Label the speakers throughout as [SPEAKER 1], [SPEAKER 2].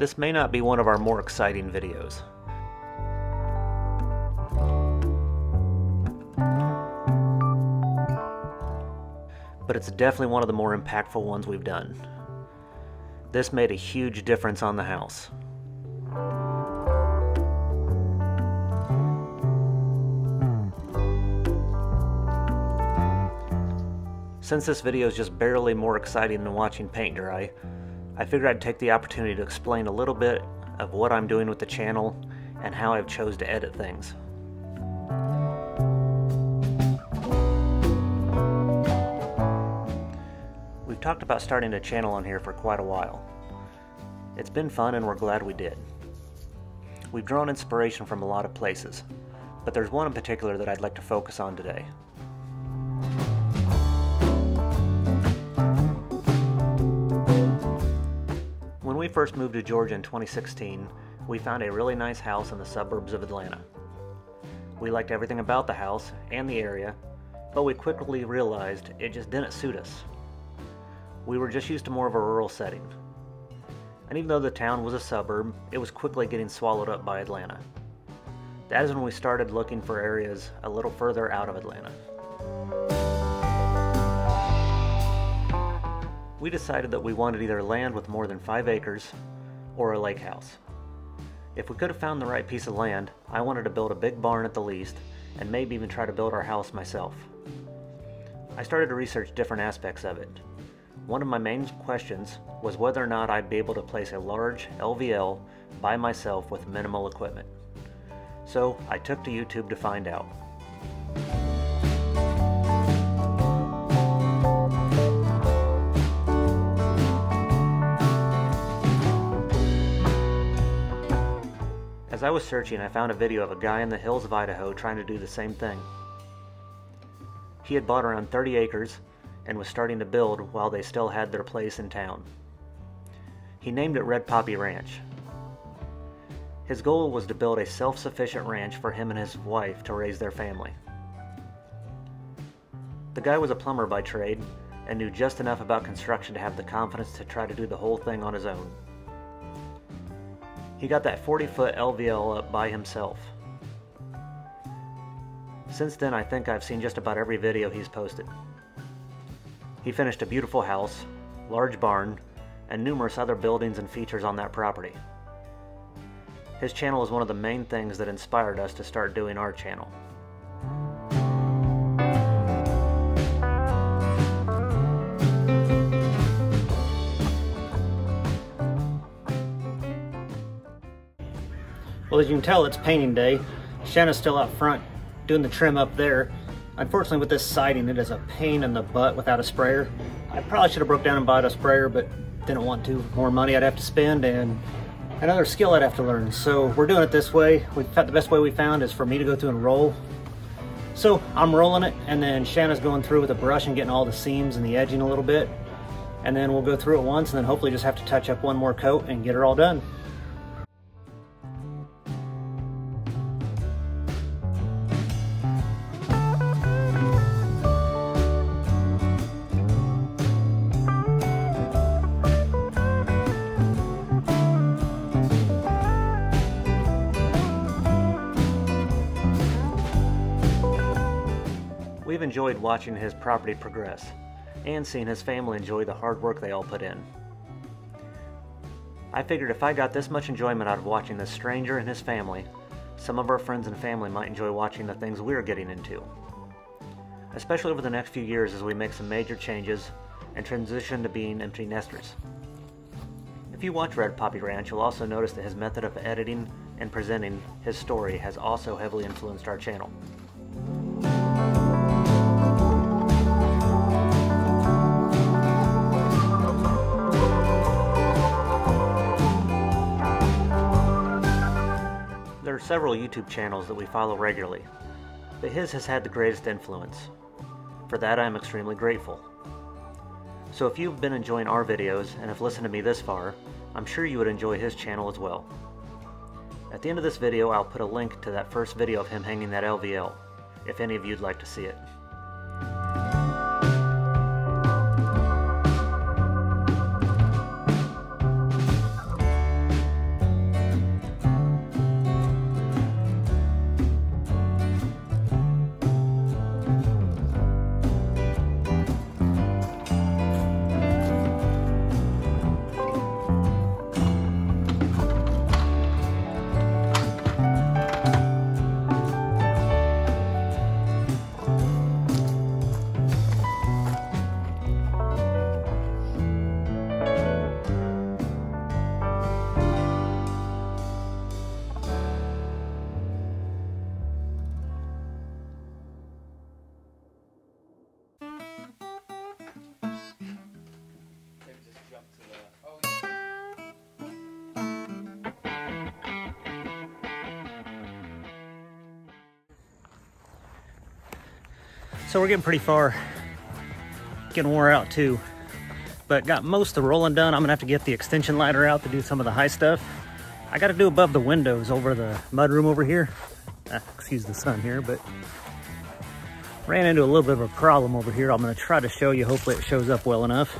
[SPEAKER 1] This may not be one of our more exciting videos. But it's definitely one of the more impactful ones we've done. This made a huge difference on the house. Since this video is just barely more exciting than watching paint dry, I figured I'd take the opportunity to explain a little bit of what I'm doing with the channel and how I've chose to edit things. We've talked about starting a channel on here for quite a while. It's been fun and we're glad we did. We've drawn inspiration from a lot of places, but there's one in particular that I'd like to focus on today. When we first moved to Georgia in 2016, we found a really nice house in the suburbs of Atlanta. We liked everything about the house and the area, but we quickly realized it just didn't suit us. We were just used to more of a rural setting. And even though the town was a suburb, it was quickly getting swallowed up by Atlanta. That is when we started looking for areas a little further out of Atlanta. We decided that we wanted either land with more than 5 acres or a lake house. If we could have found the right piece of land, I wanted to build a big barn at the least, and maybe even try to build our house myself. I started to research different aspects of it. One of my main questions was whether or not I'd be able to place a large LVL by myself with minimal equipment. So I took to YouTube to find out. As I was searching, I found a video of a guy in the hills of Idaho trying to do the same thing. He had bought around 30 acres and was starting to build while they still had their place in town. He named it Red Poppy Ranch. His goal was to build a self-sufficient ranch for him and his wife to raise their family. The guy was a plumber by trade and knew just enough about construction to have the confidence to try to do the whole thing on his own. He got that 40-foot LVL up by himself. Since then, I think I've seen just about every video he's posted. He finished a beautiful house, large barn, and numerous other buildings and features on that property. His channel is one of the main things that inspired us to start doing our channel. Well, as you can tell, it's painting day. Shanna's still out front doing the trim up there. Unfortunately, with this siding, it is a pain in the butt without a sprayer. I probably should have broke down and bought a sprayer, but didn't want to. More money I'd have to spend and another skill I'd have to learn. So we're doing it this way. The best way we found is for me to go through and roll. So I'm rolling it, and then Shanna's going through with a brush and getting all the seams and the edging a little bit. And then we'll go through it once, and then hopefully just have to touch up one more coat and get her all done. We've enjoyed watching his property progress and seeing his family enjoy the hard work they all put in. I figured if I got this much enjoyment out of watching this stranger and his family, some of our friends and family might enjoy watching the things we're getting into. Especially over the next few years as we make some major changes and transition to being empty nesters. If you watch Red Poppy Ranch, you'll also notice that his method of editing and presenting his story has also heavily influenced our channel. There are several YouTube channels that we follow regularly, but his has had the greatest influence. For that, I am extremely grateful. So if you've been enjoying our videos and have listened to me this far, I'm sure you would enjoy his channel as well. At the end of this video, I'll put a link to that first video of him hanging that LVL, if any of you'd like to see it. So we're getting pretty far, getting wore out too, but got most of the rolling done. I'm gonna have to get the extension ladder out to do some of the high stuff. I got to do above the windows over the mudroom over here. Excuse the sun here, but ran into a little bit of a problem over here. I'm gonna try to show you, hopefully it shows up well enough.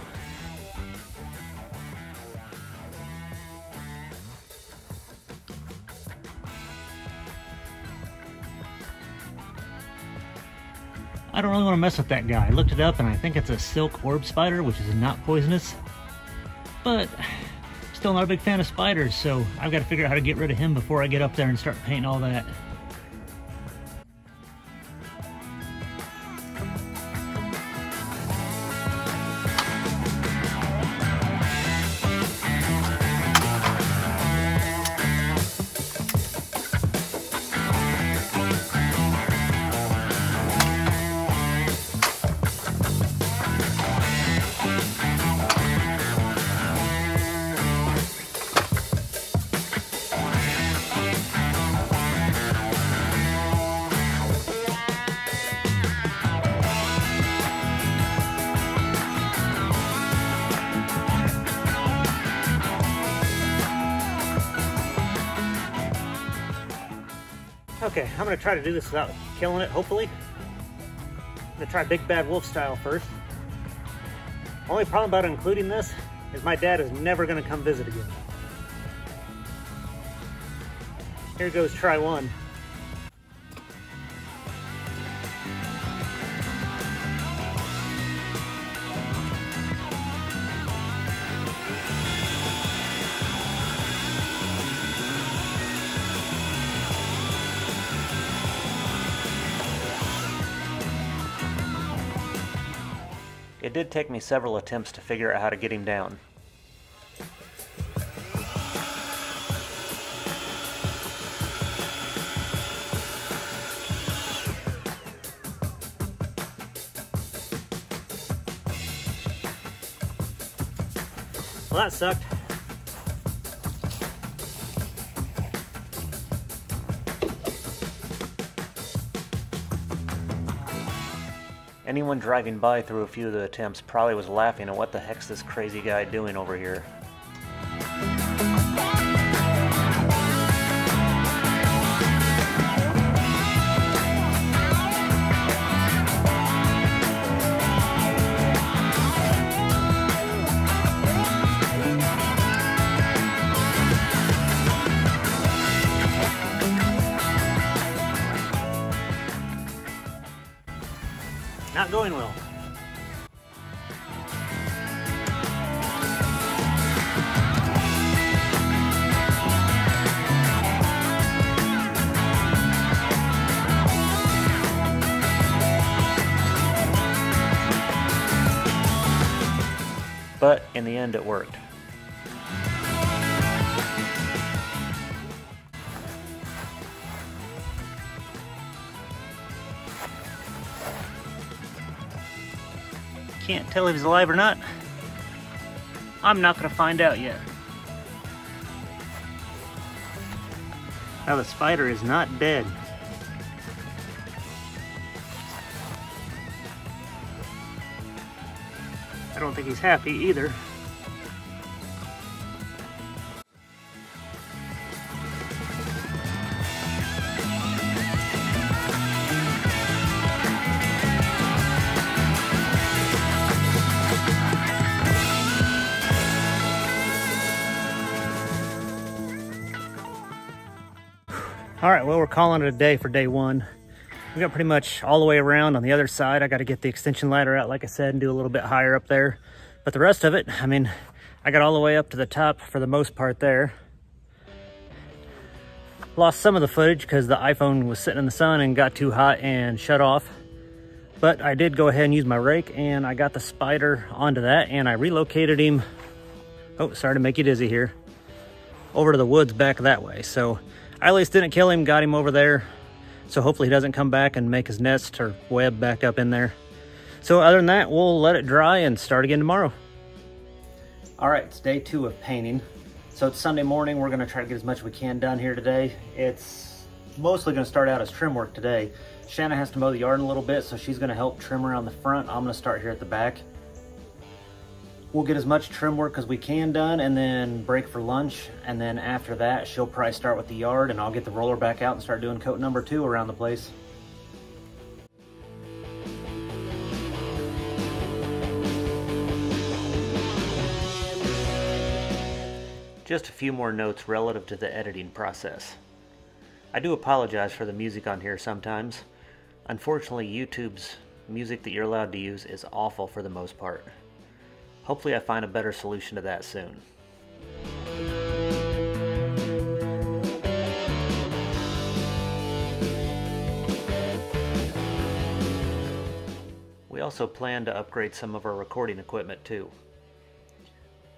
[SPEAKER 1] I don't really want to mess with that guy. I looked it up and I think it's a silk orb spider, which is not poisonous, but still not a big fan of spiders, so I've got to figure out how to get rid of him before I get up there and start painting all that. Okay, I'm gonna try to do this without killing it, hopefully. I'm gonna try Big Bad Wolf style first. Only problem about including this is my dad is never gonna come visit again. Here goes try one. It did take me several attempts to figure out how to get him down. Well, that sucked. Anyone driving by through a few of the attempts probably was laughing at what the heck's this crazy guy doing over here. Not going well. But in the end, it worked. Can't tell if he's alive or not. I'm not gonna find out yet. Now the spider is not dead. I don't think he's happy either. All right, well, we're calling it a day for day one. We got pretty much all the way around on the other side. I got to get the extension ladder out, like I said, and do a little bit higher up there. But the rest of it, I mean, I got all the way up to the top for the most part there. Lost some of the footage because the iPhone was sitting in the sun and got too hot and shut off. But I did go ahead and use my rake, and I got the spider onto that, and I relocated him. Oh, sorry to make you dizzy here. Over to the woods back that way. So I at least didn't kill him, got him over there. So hopefully he doesn't come back and make his nest or web back up in there. So other than that, we'll let it dry and start again tomorrow. All right, it's day 2 of painting. So it's Sunday morning. We're gonna try to get as much as we can done here today. It's mostly going to start out as trim work today. Shanna has to mow the yard a little bit, so she's going to help trim around the front. I'm going to start here at the back. We'll get as much trim work as we can done and then break for lunch. And then after that, she'll probably start with the yard and I'll get the roller back out and start doing coat number 2 around the place. Just a few more notes relative to the editing process. I do apologize for the music on here sometimes. Unfortunately, YouTube's music that you're allowed to use is awful for the most part. Hopefully I find a better solution to that soon. We also plan to upgrade some of our recording equipment too.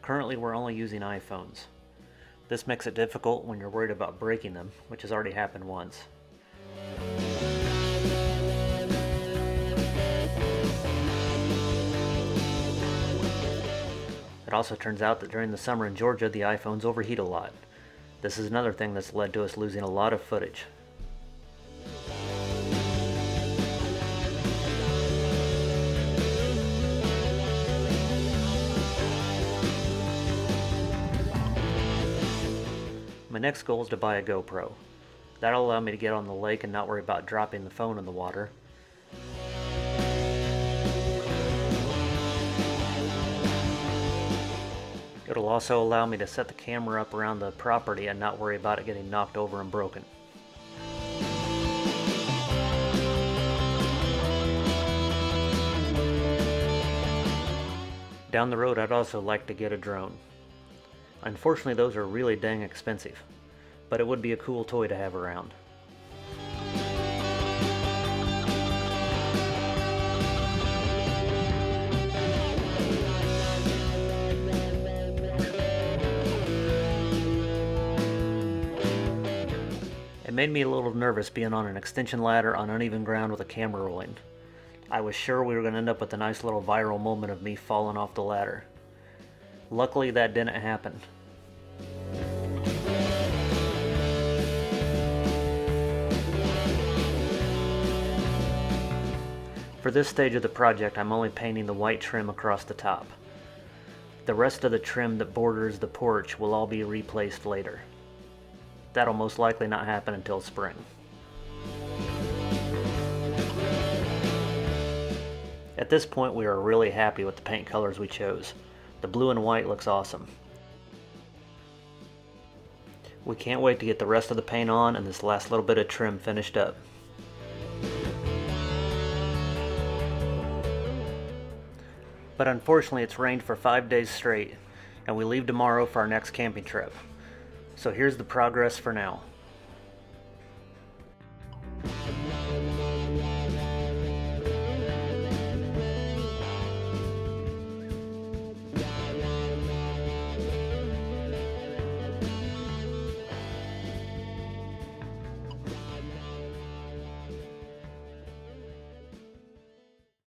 [SPEAKER 1] Currently we're only using iPhones. This makes it difficult when you're worried about breaking them, which has already happened once. It also turns out that during the summer in Georgia, the iPhones overheat a lot. This is another thing that's led to us losing a lot of footage. My next goal is to buy a GoPro. That'll allow me to get on the lake and not worry about dropping the phone in the water. It'll also allow me to set the camera up around the property and not worry about it getting knocked over and broken. Down the road, I'd also like to get a drone. Unfortunately, those are really dang expensive, but it would be a cool toy to have around. It made me a little nervous being on an extension ladder on uneven ground with a camera rolling. I was sure we were going to end up with a nice little viral moment of me falling off the ladder. Luckily, that didn't happen. For this stage of the project, I'm only painting the white trim across the top. The rest of the trim that borders the porch will all be replaced later. That'll most likely not happen until spring. At this point, we are really happy with the paint colors we chose. The blue and white looks awesome. We can't wait to get the rest of the paint on and this last little bit of trim finished up. But unfortunately, it's rained for 5 days straight, and we leave tomorrow for our next camping trip. So here's the progress for now.